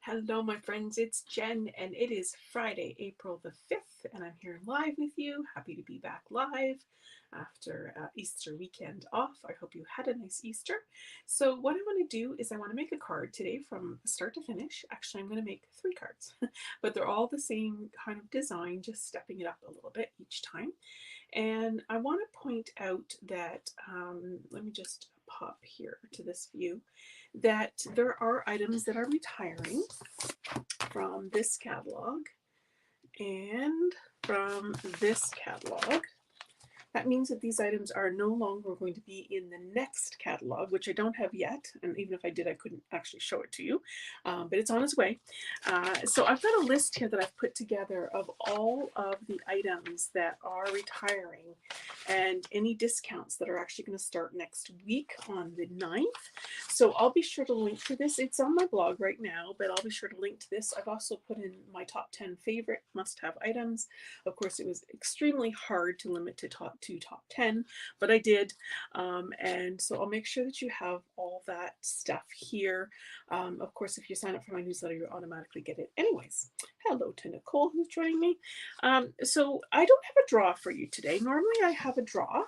Hello, my friends. It's Jen, and it is Friday, April the 5th, and I'm here live with you. Happy to be back live after Easter weekend off. I hope you had a nice Easter. So, what I want to do is I want to make a card today from start to finish. Actually, I'm going to make 3 cards, but they're all the same kind of design, just stepping it up a little bit each time. And I want to point out that, let me just pop here to this view, that there are items that are retiring from this catalog and from this catalog. That means that these items are no longer going to be in the next catalog, which I don't have yet. And even if I did, I couldn't actually show it to you, but it's on its way. So I've got a list here that I've put together of all of the items that are retiring and any discounts that are actually going to start next week on the 9th. So I'll be sure to link to this. It's on my blog right now, but I'll be sure to link to this. I've also put in my top 10 favorite must-have items. Of course, it was extremely hard to limit to top 10, but I did. And so I'll make sure that you have all that stuff here. Of course, if you sign up for my newsletter, you automatically get it anyways. Hello to Nicole, who's joining me. So I don't have a draw for you today. Normally I have a draw,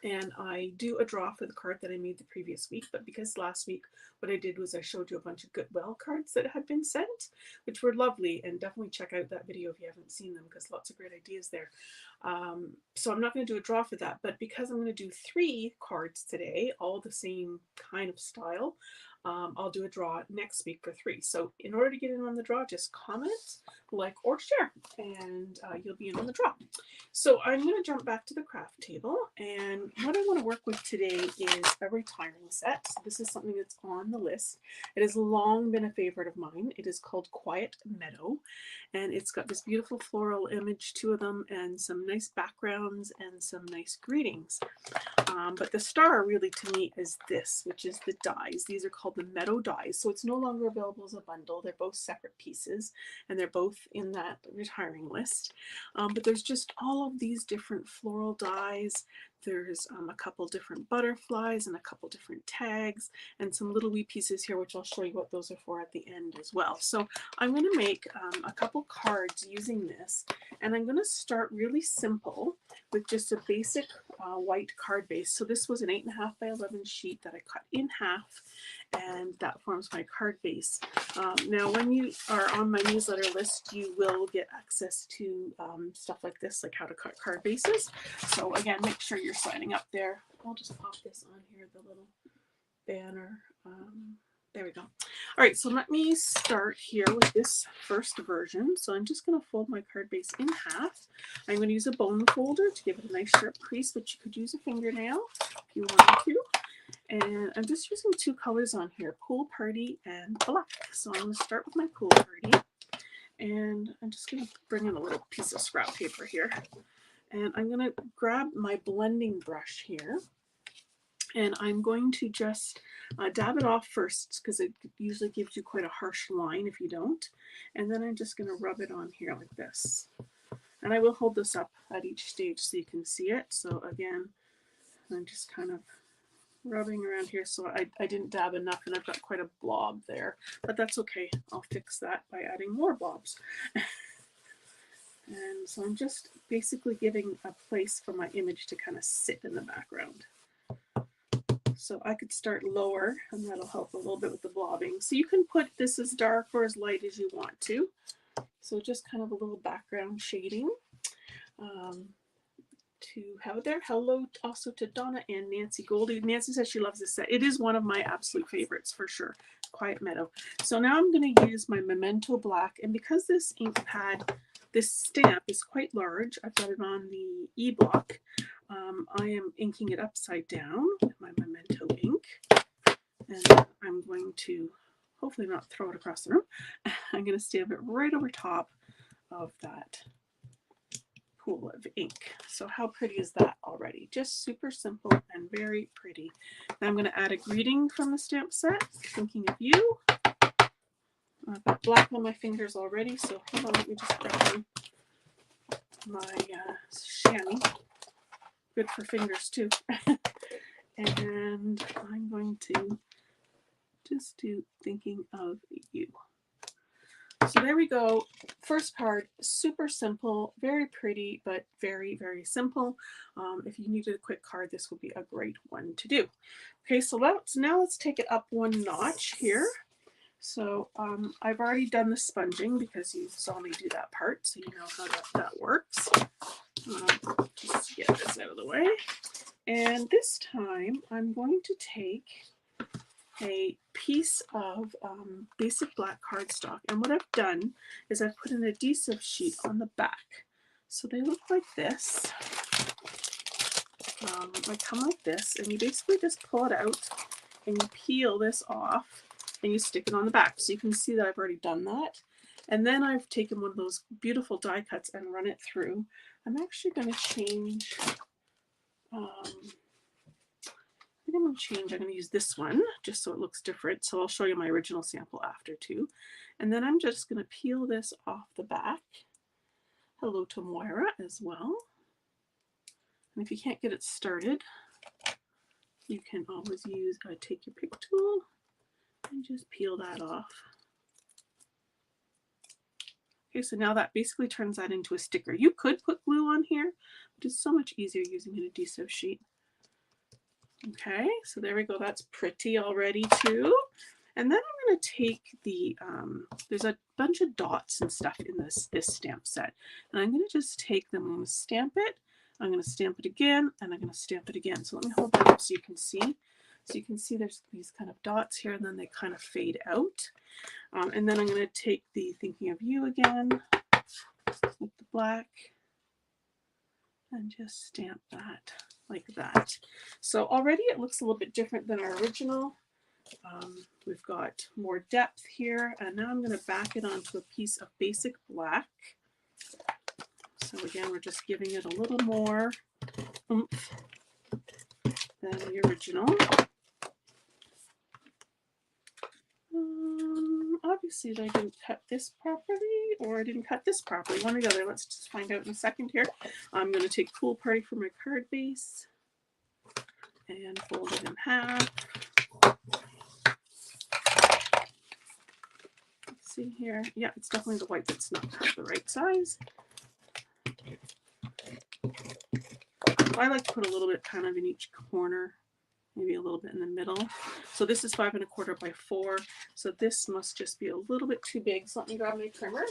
and I do a draw for the card that I made the previous week, but because last week what I did was I showed you a bunch of Goodwill cards that had been sent, which were lovely, and definitely check out that video if you haven't seen them, because lots of great ideas there. So I'm not going to do a draw for that, but because I'm going to do 3 cards today, all the same kind of style, I'll do a draw next week for 3. So in order to get in on the draw, just comment, like, or share, and you'll be in on the draw. So I'm going to jump back to the craft table, and what I want to work with today is a retiring set. So this is something that's on the list. It has long been a favorite of mine. It is called Quiet Meadow, and it's got this beautiful floral image, 2 of them, and some nice backgrounds and some nice greetings. But the star really to me is this, which is the dies. These are called the Meadow dies. So it's no longer available as a bundle. They're both separate pieces, and they're both in that retiring list. But there's just all of these different floral dies. There's a couple different butterflies and a couple different tags and some little wee pieces here, which I'll show you what those are for at the end as well. So I'm going to make a couple cards using this, and I'm going to start really simple with just a basic white card base. So this was an 8.5 by 11 sheet that I cut in half, and that forms my card base. Now when you are on my newsletter list, you will get access to stuff like this, like how to cut card bases. So again, make sure you're signing up there. I'll just pop this on here, the little banner. There we go. All right, so let me start here with this first version. So I'm just going to fold my card base in half. I'm going to use a bone folder to give it a nice sharp crease, but you could use a fingernail if you wanted to. And I'm just using 2 colors on here, Pool Party and Black. So I'm going to start with my Pool Party. And I'm just going to bring in a little piece of scrap paper here. And I'm going to grab my blending brush here. And I'm going to just dab it off first, because it usually gives you quite a harsh line if you don't. And then I'm just going to rub it on here like this. And I will hold this up at each stage so you can see it. So again, I'm just kind of rubbing around here. So I didn't dab enough, and I've got quite a blob there. But that's okay. I'll fix that by adding more blobs. And so I'm just basically giving a place for my image to kind of sit in the background. So I could start lower, and that'll help a little bit with the blobbing. So you can put this as dark or as light as you want to. So just kind of a little background shading to have it there. Hello also to Donna and Nancy Goldie. Nancy says she loves this set. It is one of my absolute favorites for sure. Quiet Meadow. So now I'm going to use my Memento Black, and because this ink pad, this stamp is quite large, I've got it on the E-block. I am inking it upside down with my Memento ink, and I'm going to hopefully not throw it across the room. I'm going to stamp it right over top of that pool of ink. So how pretty is that already? Just super simple and very pretty. Now I'm going to add a greeting from the stamp set, thinking of you. I've got black on my fingers already, so hold on, let me just grab my chamois. Good for fingers too. And I'm going to just do thinking of you. So there we go. First card, super simple, very pretty, but very, very simple. If you needed a quick card, this would be a great one to do. Okay, so now let's take it up one notch here. So I've already done the sponging because you saw me do that part, so you know how that works. Just get this out of the way. And this time I'm going to take a piece of basic black cardstock, and what I've done is I've put an adhesive sheet on the back. So they look like this. They come like this, and you basically just pull it out and you peel this off and you stick it on the back. So you can see that I've already done that. And then I've taken one of those beautiful die cuts and run it through. I'm actually going to change, I'm going to use this one just so it looks different. So I'll show you my original sample after too. And then I'm just going to peel this off the back. Hello to Moira as well. And if you can't get it started, you can always use, take your pick tool and just peel that off. Okay, so now that basically turns that into a sticker. You could put glue on here, but it's so much easier using an adhesive sheet. Okay, so there we go. That's pretty already too. And then I'm going to take the, there's a bunch of dots and stuff in this stamp set. And I'm going to just take them, I'm going to stamp it, I'm going to stamp it again, and I'm going to stamp it again. So let me hold that up so you can see. So you can see there's these kind of dots here, and then they kind of fade out. And then I'm going to take the Thinking of You again with the black and just stamp that like that. So already it looks a little bit different than our original. We've got more depth here, and now I'm going to back it onto a piece of basic black. So again, we're just giving it a little more oomph than the original. Obviously, I didn't cut this properly, or I didn't cut this properly. One or the other. Let's just find out in a second here. I'm going to take Pool Party for my card base and fold it in half. Let's see here. Yeah, it's definitely the white that's not the right size. I like to put a little bit kind of in each corner. Maybe a little bit in the middle. So this is 5 1/4 by 4. So this must just be a little bit too big. So let me grab my trimmer.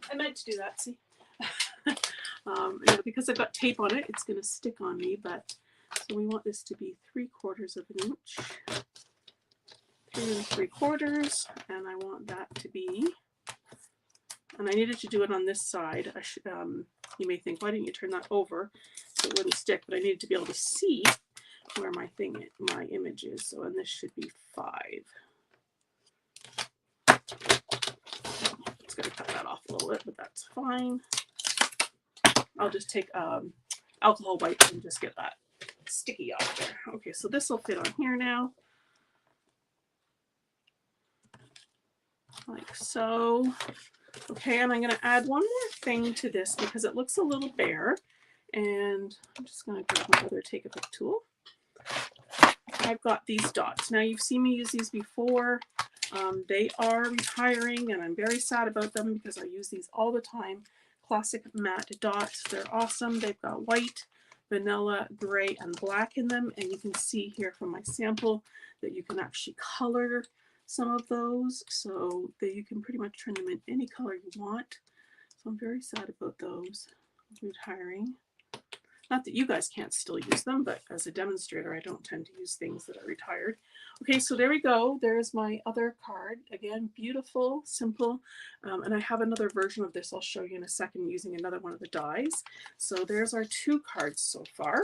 I meant to do that, see? Because I've got tape on it, it's going to stick on me. But so we want this to be 3/4 of an inch. 3 3/4. And I want that to be, and I needed to do it on this side. I should, you may think, why didn't you turn that over so it wouldn't stick? But I needed to be able to see where my image is. So, and this should be 5. It's going to cut that off a little bit, but that's fine. I'll just take alcohol wipe and just get that sticky off there. Okay, so this will fit on here now. Like so. Okay, and I'm going to add one more thing to this because it looks a little bare. And I'm just going to grab my other Take a Pick tool. I've got these dots. Now you've seen me use these before. They are retiring, and I'm very sad about them because I use these all the time. Classic matte dots. They're awesome. They've got white, vanilla, gray, and black in them. And you can see here from my sample that you can actually color some of those, so that you can pretty much turn them in any color you want. So I'm very sad about those retiring. Not that you guys can't still use them, but as a demonstrator, I don't tend to use things that are retired. Okay, so there we go. There's my other card. Again, beautiful, simple. And I have another version of this I'll show you in a second using another one of the dies. So there's our 2 cards so far.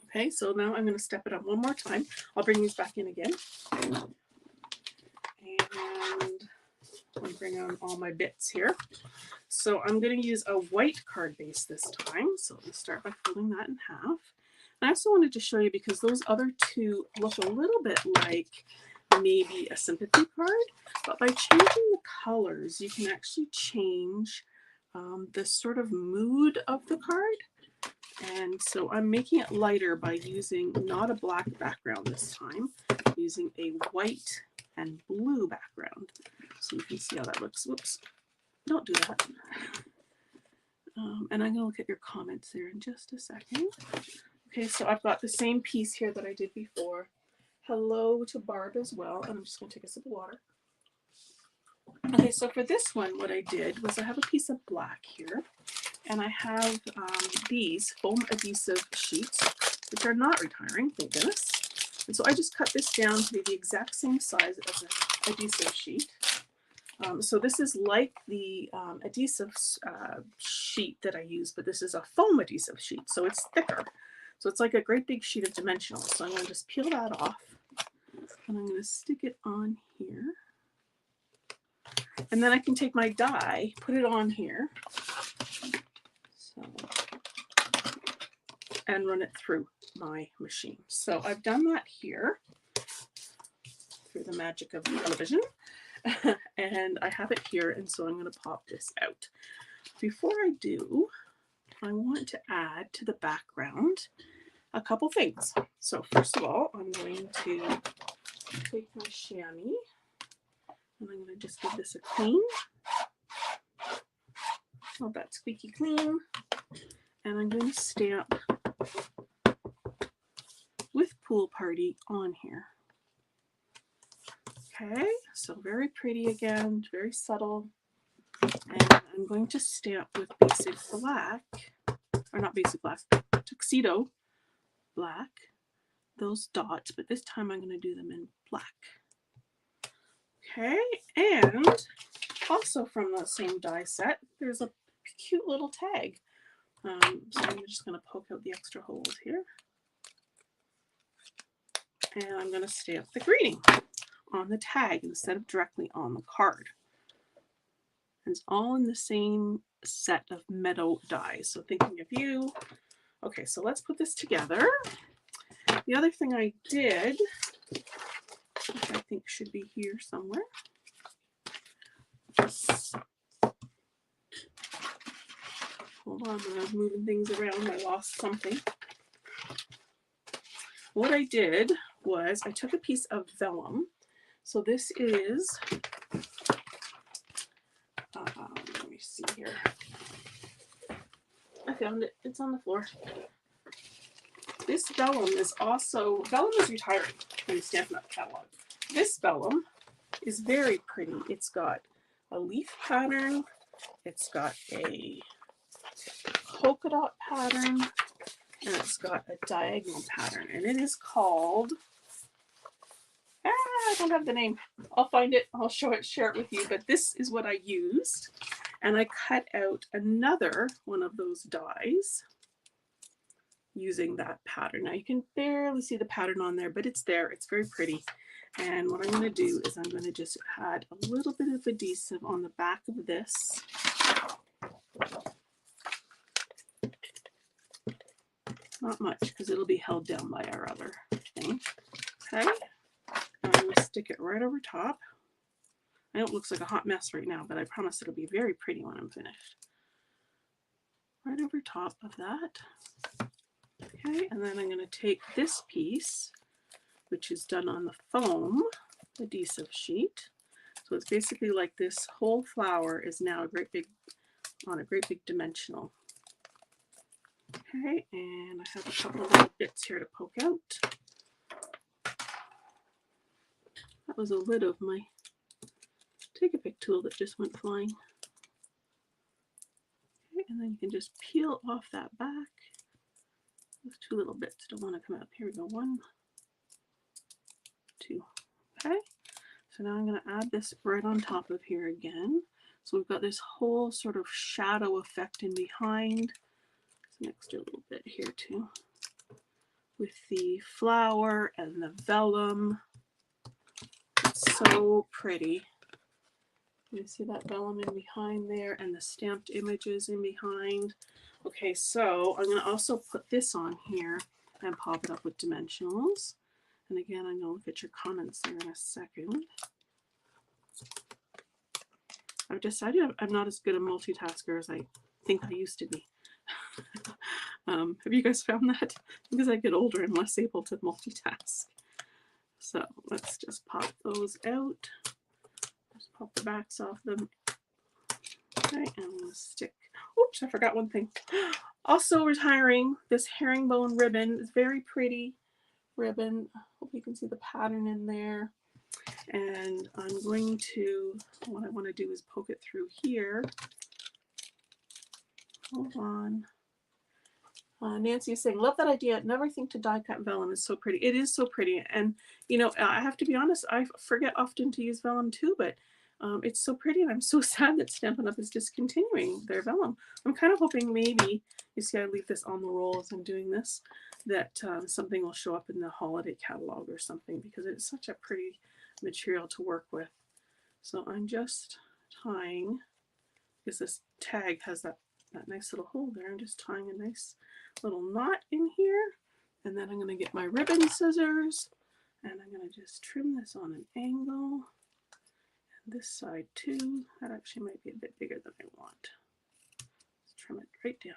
Okay, so now I'm going to step it up one more time. I'll bring these back in again. And I'll bring on all my bits here. So I'm going to use a white card base this time. So let me start by folding that in half. And I also wanted to show you, because those other 2 look a little bit like maybe a sympathy card, but by changing the colors, you can actually change the sort of mood of the card. And so I'm making it lighter by using not a black background this time, using a white and blue background. So so you can see how that looks. Whoops, don't do that. And I'm going to look at your comments there in just a second. Okay, so I've got the same piece here that I did before. Hello to Barb as well, and I'm just going to take a sip of water. Okay, so for this one, what I did was I have a piece of black here, and I have these foam adhesive sheets, which are not retiring, thank goodness. And so I just cut this down to be the exact same size as an adhesive sheet. So this is like the adhesive sheet that I use, but this is a foam adhesive sheet, so it's thicker. So it's like a great big sheet of dimensional. So I'm going to just peel that off, and I'm going to stick it on here. And then I can take my die, put it on here, and run it through my machine. So I've done that here through the magic of television. And I have it here, and so I'm going to pop this out. Before I do, I want to add to the background a couple things. So first of all, I'm going to take my chamois, and I'm going to just give this a clean. Oh, that's squeaky clean. And I'm going to stamp with Pool Party on here. Okay, so very pretty again, very subtle. And I'm going to stamp with basic black, or not basic black, tuxedo black, those dots, but this time I'm going to do them in black. Okay, and also from the same die set, there's a cute little tag. So I'm just going to poke out the extra holes here. And I'm going to stamp the greeting on the tag instead of directly on the card. And it's all in the same set of Meadow dies. So thinking of you. Okay, so let's put this together. The other thing I did, which I think should be here somewhere. Hold on, when I was moving things around, I lost something. What I did was I took a piece of vellum. So this is, let me see here. I found it. It's on the floor. This vellum is also, vellum is retiring in the Stampin' Up! Catalog. This vellum is very pretty. It's got a leaf pattern. It's got a polka dot pattern. And it's got a diagonal pattern. And it is called, I don't have the name. I'll find it. I'll share it with you. But this is what I used. And I cut out another one of those dies using that pattern. Now you can barely see the pattern on there, but it's there. It's very pretty. And what I'm going to do is I'm going to just add a little bit of adhesive on the back of this. Not much, because it'll be held down by our other thing. Okay. And I'm going to stick it right over top. I know it looks like a hot mess right now, but I promise it'll be very pretty when I'm finished. Right over top of that. Okay, and then I'm going to take this piece, which is done on the foam adhesive sheet. So it's basically like this whole flower is now a great big dimensional. Okay, and I have a couple of little bits here to poke out. That was a lid of my Take-A-Pick tool that just went flying. Okay, and then you can just peel off that back. Those two little bits don't want to come out. Here we go. 1, 2. Okay, so now I'm going to add this right on top of here again. So we've got this whole sort of shadow effect in behind. An extra little bit here too, with the flower and the vellum. It's so pretty. You see that vellum in behind there and the stamped images in behind. Okay, so I'm going to also put this on here and pop it up with dimensionals. And again, I'm going to look at your comments there in a second. I've decided I'm not as good a multitasker as I think I used to be. Have you guys found that? Because I get older and less able to multitask. So let's just pop those out. Just pop the backs off them. Okay, and I'm going to stick. Oops, I forgot one thing. Also retiring this herringbone ribbon. It's very pretty ribbon. Hope you can see the pattern in there. And I'm going to, what I want to do is poke it through here. Hold on. Nancy is saying, love that idea. Never think to die cut vellum. Is so pretty. It is so pretty. And, you know, I have to be honest, I forget often to use vellum too, but it's so pretty. And I'm so sad that Stampin' Up! Is discontinuing their vellum. I'm kind of hoping maybe, you see I leave this on the roll as I'm doing this, that something will show up in the holiday catalog or something, because it's such a pretty material to work with. So I'm just tying, because this tag has that nice little hole there. I'm just tying a nice little knot in here, and then I'm going to get my ribbon scissors, and I'm going to just trim this on an angle, and this side too. That actually might be a bit bigger than I want. Let's trim it right down.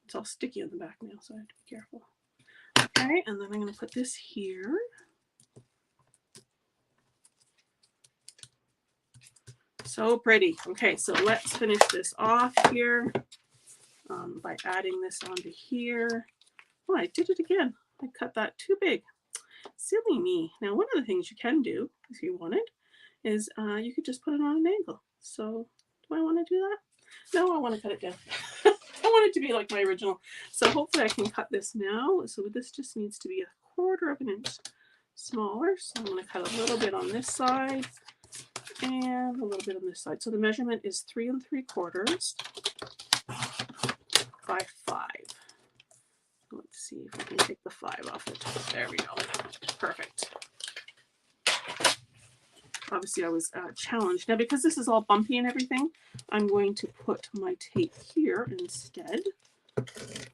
It's all sticky on the back now, so I have to be careful. Okay, and then I'm going to put this here. So pretty. Okay, so let's finish this off here by adding this onto here. Oh, I did it again. I cut that too big. Silly me. Now, one of the things you can do, if you wanted, is you could just put it on an angle. So do I want to do that? No, I want to cut it down. I want it to be like my original. So hopefully I can cut this now. So this just needs to be 1/4 of an inch smaller. So I'm going to cut a little bit on this side and a little bit on this side. So the measurement is 3 3/4 by 5. Let's see if I can take the 5 off the top. There we go. Perfect. Obviously I was challenged. Now because this is all bumpy and everything, I'm going to put my tape here instead. And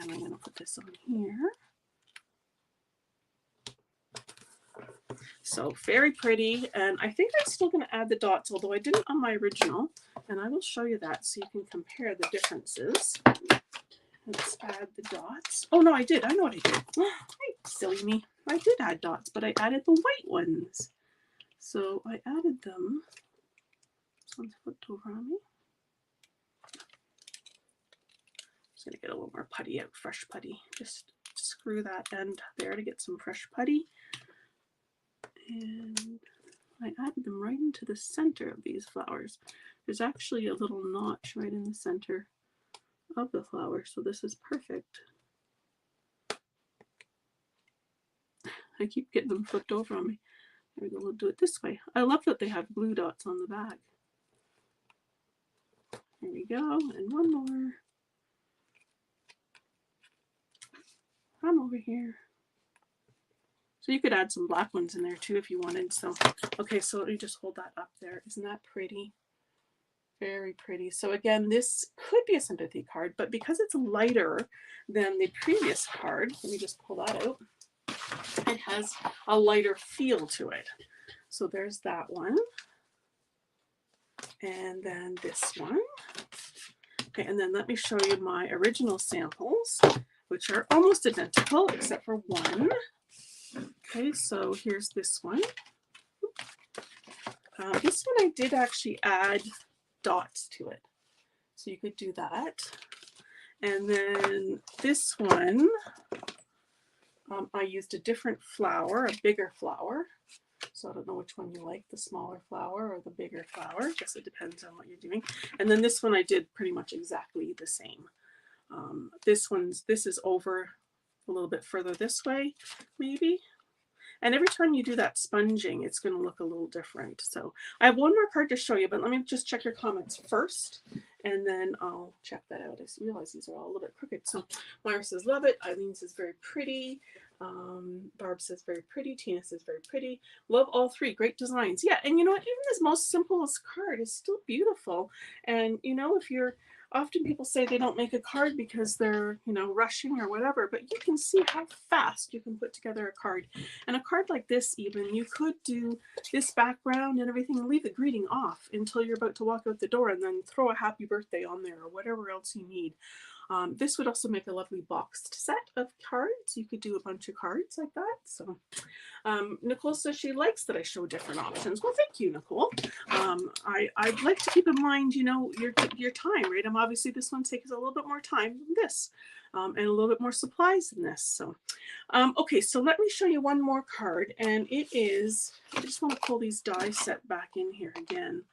I'm going to put this on here. So very pretty, and I think I'm still going to add the dots, although I didn't on my original, and I will show you that so you can compare the differences. Let's add the dots. Oh no, I did. I know what I did. Silly me. I did add dots, but I added the white ones. So I added them. This one's flipped over on me. Just going to get a little more putty out, fresh putty. Just screw that end there to get some fresh putty. And I added them right into the center of these flowers. There's actually a little notch right in the center of the flower, so this is perfect. I keep getting them flipped over on me. There we go, we'll do it this way. I love that they have glue dots on the back. There we go, and one more. Come over here. So you could add some black ones in there too if you wanted. So, okay, so let me just hold that up there. Isn't that pretty? Very pretty. So again, this could be a sympathy card, but because it's lighter than the previous card, let me just pull that out. It has a lighter feel to it. So there's that one. And then this one. Okay, and then let me show you my original samples, which are almost identical except for one. Okay, so here's this one. This one I did actually add dots to it, so you could do that. And then this one, I used a different flower, a bigger flower. So I don't know which one you like, the smaller flower or the bigger flower. I guess it depends on what you're doing. And then this one I did pretty much exactly the same. This is over a little bit further this way, maybe. And every time you do that sponging, it's going to look a little different. So I have one more card to show you, but let me just check your comments first, and then I'll check that out. I realize these are all a little bit crooked. So Myra says, love it. Eileen says, very pretty. Barb says, very pretty. Tina says, very pretty. Love all three. Great designs. Yeah, and you know what? Even this most simplest card is still beautiful. And, you know, if you're often people say they don't make a card because they're, you know, rushing or whatever, but you can see how fast you can put together a card. And a card like this, even, you could do this background and everything and leave the greeting off until you're about to walk out the door and then throw a happy birthday on there or whatever else you need. This would also make a lovely boxed set of cards. You could do a bunch of cards like that. So Nicole says she likes that I show different options. Well, thank you, Nicole. I'd like to keep in mind, you know, your time, right? Obviously this one takes a little bit more time than this, and a little bit more supplies than this. So, okay, so let me show you one more card, and it is, I just want to pull these die set back in here again.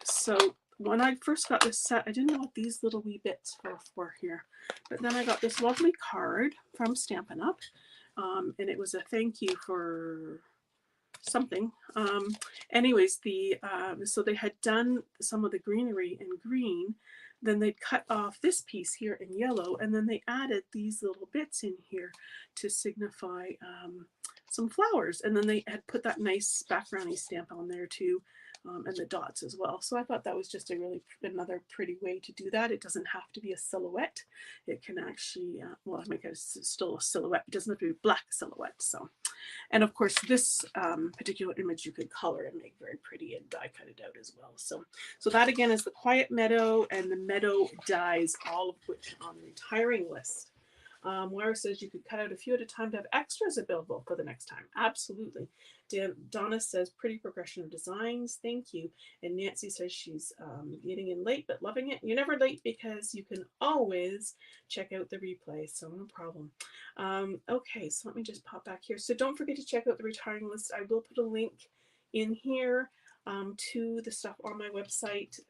So when I first got this set, I didn't know what these little wee bits were for here, but then I got this lovely card from Stampin' Up, and it was a thank you for something. Anyways, so they had done some of the greenery in green, then they'd cut off this piece here in yellow, and then they added these little bits in here to signify some flowers, and then they had put that nice backgroundy stamp on there too, and the dots as well. So I thought that was just a really another pretty way to do that. It doesn't have to be a silhouette. It can actually, well, make it still a silhouette. It doesn't have to be black silhouette. So, and of course, this particular image you could color and make very pretty and die cut it out as well. So that again is the Quiet Meadow and the Meadow dies, all of which on the retiring list. Moira says you could cut out a few at a time to have extras available for the next time. Absolutely. Donna says pretty progression of designs. Thank you. And Nancy says she's getting in late but loving it. You're never late because you can always check out the replay. So no problem. Okay, so let me just pop back here. So don't forget to check out the retiring list. I will put a link in here to the stuff on my website.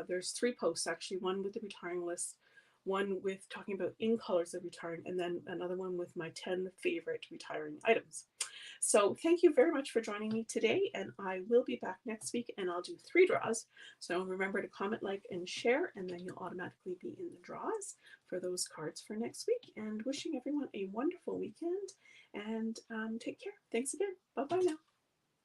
There's 3 posts actually, one with the retiring list, one with talking about in colors of retiring, and then another one with my 10 favorite retiring items. So thank you very much for joining me today, and I will be back next week, and I'll do 3 draws. So remember to comment, like, and share, and then you'll automatically be in the draws for those cards for next week. And wishing everyone a wonderful weekend, and take care. Thanks again. Bye-bye now.